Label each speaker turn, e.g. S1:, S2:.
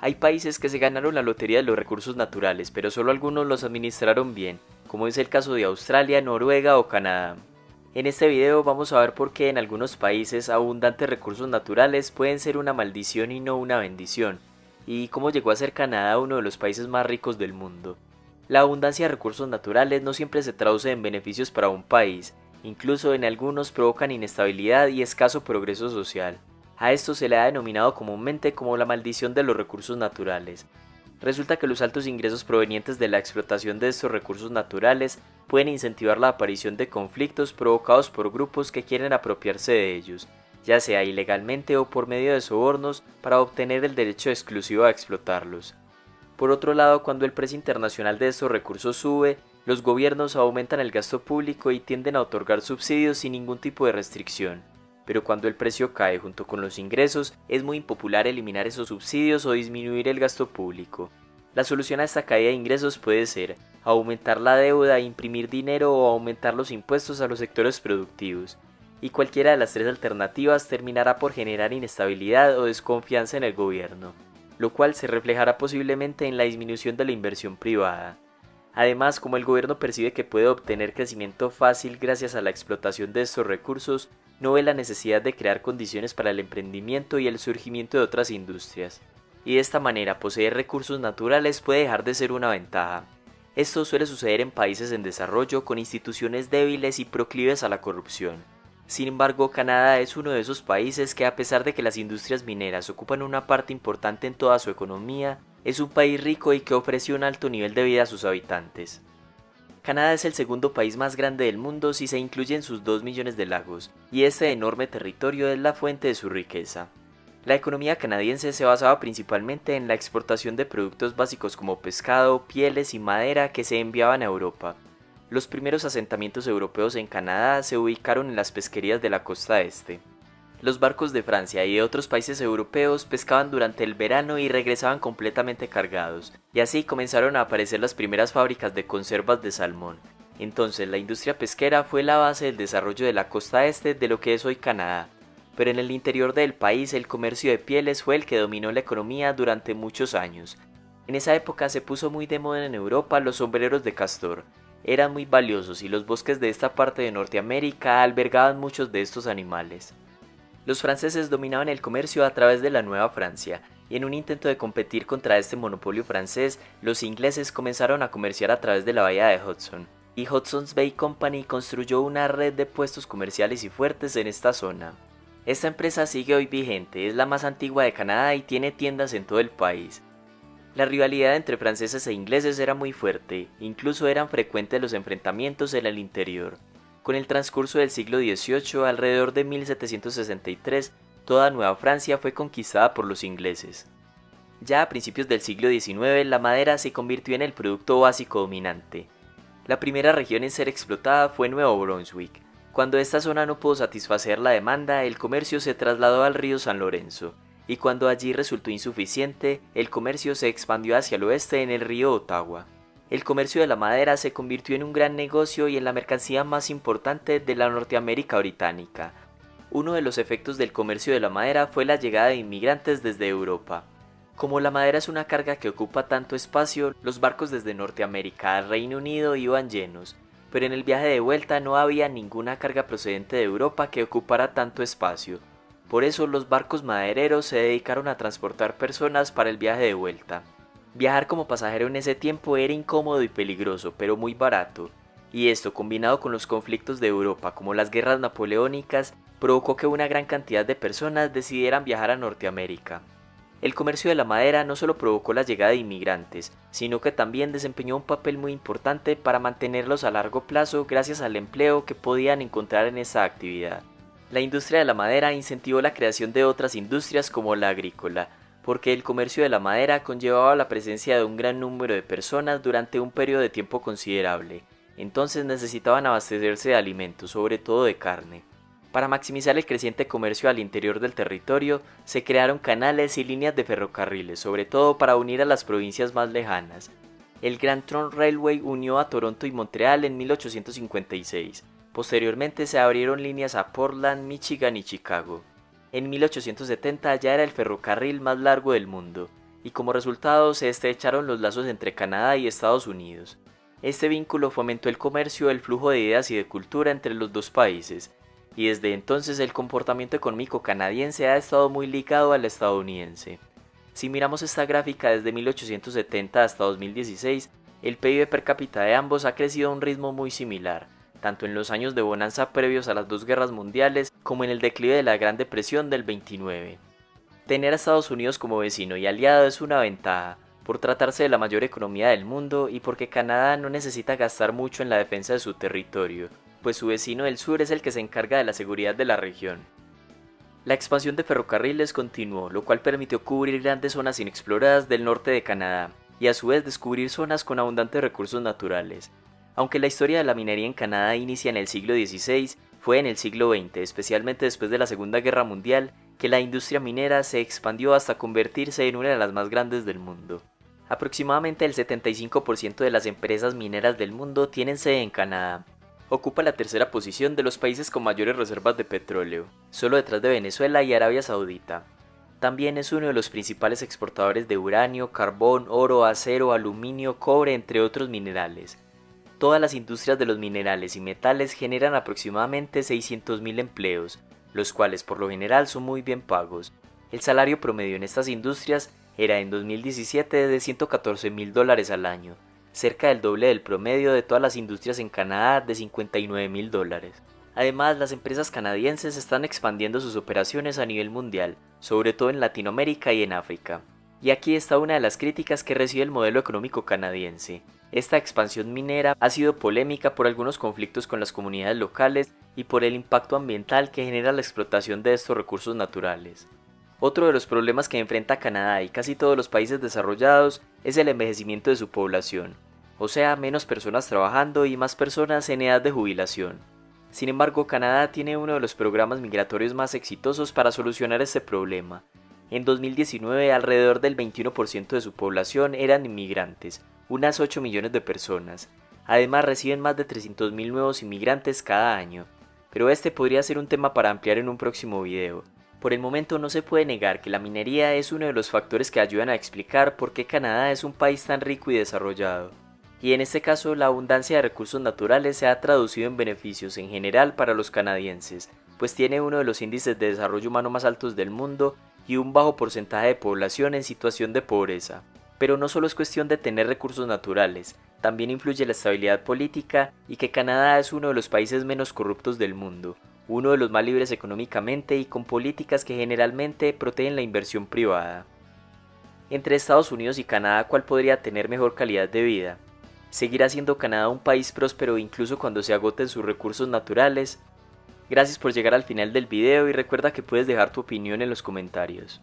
S1: Hay países que se ganaron la lotería de los recursos naturales, pero solo algunos los administraron bien, como es el caso de Australia, Noruega o Canadá. En este video vamos a ver por qué en algunos países abundantes recursos naturales pueden ser una maldición y no una bendición, y cómo llegó a ser Canadá uno de los países más ricos del mundo. La abundancia de recursos naturales no siempre se traduce en beneficios para un país, incluso en algunos provocan inestabilidad y escaso progreso social. A esto se le ha denominado comúnmente como la maldición de los recursos naturales. Resulta que los altos ingresos provenientes de la explotación de estos recursos naturales pueden incentivar la aparición de conflictos provocados por grupos que quieren apropiarse de ellos, ya sea ilegalmente o por medio de sobornos para obtener el derecho exclusivo a explotarlos. Por otro lado, cuando el precio internacional de estos recursos sube, los gobiernos aumentan el gasto público y tienden a otorgar subsidios sin ningún tipo de restricción. Pero cuando el precio cae junto con los ingresos, es muy impopular eliminar esos subsidios o disminuir el gasto público. La solución a esta caída de ingresos puede ser aumentar la deuda, imprimir dinero o aumentar los impuestos a los sectores productivos. Y cualquiera de las tres alternativas terminará por generar inestabilidad o desconfianza en el gobierno, lo cual se reflejará posiblemente en la disminución de la inversión privada. Además, como el gobierno percibe que puede obtener crecimiento fácil gracias a la explotación de estos recursos, no ve la necesidad de crear condiciones para el emprendimiento y el surgimiento de otras industrias. Y de esta manera, poseer recursos naturales puede dejar de ser una ventaja. Esto suele suceder en países en desarrollo con instituciones débiles y proclives a la corrupción. Sin embargo, Canadá es uno de esos países que, a pesar de que las industrias mineras ocupan una parte importante en toda su economía, es un país rico y que ofrece un alto nivel de vida a sus habitantes. Canadá es el segundo país más grande del mundo si se incluyen sus 2 millones de lagos, y este enorme territorio es la fuente de su riqueza. La economía canadiense se basaba principalmente en la exportación de productos básicos como pescado, pieles y madera que se enviaban a Europa. Los primeros asentamientos europeos en Canadá se ubicaron en las pesquerías de la costa este. Los barcos de Francia y de otros países europeos pescaban durante el verano y regresaban completamente cargados, y así comenzaron a aparecer las primeras fábricas de conservas de salmón. Entonces la industria pesquera fue la base del desarrollo de la costa este de lo que es hoy Canadá, pero en el interior del país el comercio de pieles fue el que dominó la economía durante muchos años. En esa época se puso muy de moda en Europa los sombreros de castor. Eran muy valiosos y los bosques de esta parte de Norteamérica albergaban muchos de estos animales. Los franceses dominaban el comercio a través de la Nueva Francia, y en un intento de competir contra este monopolio francés, los ingleses comenzaron a comerciar a través de la bahía de Hudson, y Hudson's Bay Company construyó una red de puestos comerciales y fuertes en esta zona. Esta empresa sigue hoy vigente, es la más antigua de Canadá y tiene tiendas en todo el país. La rivalidad entre franceses e ingleses era muy fuerte, incluso eran frecuentes los enfrentamientos en el interior. Con el transcurso del siglo XVIII, alrededor de 1763, toda Nueva Francia fue conquistada por los ingleses. Ya a principios del siglo XIX, la madera se convirtió en el producto básico dominante. La primera región en ser explotada fue Nuevo Brunswick. Cuando esta zona no pudo satisfacer la demanda, el comercio se trasladó al río San Lorenzo, y cuando allí resultó insuficiente, el comercio se expandió hacia el oeste en el río Ottawa. El comercio de la madera se convirtió en un gran negocio y en la mercancía más importante de la Norteamérica británica. Uno de los efectos del comercio de la madera fue la llegada de inmigrantes desde Europa. Como la madera es una carga que ocupa tanto espacio, los barcos desde Norteamérica al Reino Unido iban llenos, pero en el viaje de vuelta no había ninguna carga procedente de Europa que ocupara tanto espacio. Por eso los barcos madereros se dedicaron a transportar personas para el viaje de vuelta. Viajar como pasajero en ese tiempo era incómodo y peligroso, pero muy barato, y esto, combinado con los conflictos de Europa como las guerras napoleónicas, provocó que una gran cantidad de personas decidieran viajar a Norteamérica. El comercio de la madera no solo provocó la llegada de inmigrantes, sino que también desempeñó un papel muy importante para mantenerlos a largo plazo gracias al empleo que podían encontrar en esa actividad. La industria de la madera incentivó la creación de otras industrias como la agrícola, porque el comercio de la madera conllevaba la presencia de un gran número de personas durante un periodo de tiempo considerable, entonces necesitaban abastecerse de alimentos, sobre todo de carne. Para maximizar el creciente comercio al interior del territorio, se crearon canales y líneas de ferrocarriles, sobre todo para unir a las provincias más lejanas. El Grand Trunk Railway unió a Toronto y Montreal en 1856. Posteriormente se abrieron líneas a Portland, Michigan y Chicago. En 1870 ya era el ferrocarril más largo del mundo, y como resultado se estrecharon los lazos entre Canadá y Estados Unidos. Este vínculo fomentó el comercio, el flujo de ideas y de cultura entre los dos países, y desde entonces el comportamiento económico canadiense ha estado muy ligado al estadounidense. Si miramos esta gráfica desde 1870 hasta 2016, el PIB per cápita de ambos ha crecido a un ritmo muy similar, tanto en los años de bonanza previos a las dos guerras mundiales como en el declive de la Gran Depresión del 29. Tener a Estados Unidos como vecino y aliado es una ventaja, por tratarse de la mayor economía del mundo y porque Canadá no necesita gastar mucho en la defensa de su territorio, pues su vecino del sur es el que se encarga de la seguridad de la región. La expansión de ferrocarriles continuó, lo cual permitió cubrir grandes zonas inexploradas del norte de Canadá, y a su vez descubrir zonas con abundantes recursos naturales. Aunque la historia de la minería en Canadá inicia en el siglo XVI, fue en el siglo XX, especialmente después de la Segunda Guerra Mundial, que la industria minera se expandió hasta convertirse en una de las más grandes del mundo. Aproximadamente el 75% de las empresas mineras del mundo tienen sede en Canadá. Ocupa la tercera posición de los países con mayores reservas de petróleo, solo detrás de Venezuela y Arabia Saudita. También es uno de los principales exportadores de uranio, carbón, oro, acero, aluminio, cobre, entre otros minerales. Todas las industrias de los minerales y metales generan aproximadamente 600.000 empleos, los cuales por lo general son muy bien pagos. El salario promedio en estas industrias era en 2017 de $114.000 al año, cerca del doble del promedio de todas las industrias en Canadá de $59.000. Además, las empresas canadienses están expandiendo sus operaciones a nivel mundial, sobre todo en Latinoamérica y en África. Y aquí está una de las críticas que recibe el modelo económico canadiense. Esta expansión minera ha sido polémica por algunos conflictos con las comunidades locales y por el impacto ambiental que genera la explotación de estos recursos naturales. Otro de los problemas que enfrenta Canadá y casi todos los países desarrollados es el envejecimiento de su población, o sea, menos personas trabajando y más personas en edad de jubilación. Sin embargo, Canadá tiene uno de los programas migratorios más exitosos para solucionar este problema. En 2019, alrededor del 21% de su población eran inmigrantes, unas 8 millones de personas. Además, reciben más de 300.000 nuevos inmigrantes cada año. Pero este podría ser un tema para ampliar en un próximo video. Por el momento no se puede negar que la minería es uno de los factores que ayudan a explicar por qué Canadá es un país tan rico y desarrollado. Y en este caso la abundancia de recursos naturales se ha traducido en beneficios en general para los canadienses, pues tiene uno de los índices de desarrollo humano más altos del mundo y un bajo porcentaje de población en situación de pobreza. Pero no solo es cuestión de tener recursos naturales, también influye la estabilidad política y que Canadá es uno de los países menos corruptos del mundo, uno de los más libres económicamente y con políticas que generalmente protegen la inversión privada. Entre Estados Unidos y Canadá, ¿cuál podría tener mejor calidad de vida? ¿Seguirá siendo Canadá un país próspero incluso cuando se agoten sus recursos naturales? Gracias por llegar al final del video y recuerda que puedes dejar tu opinión en los comentarios.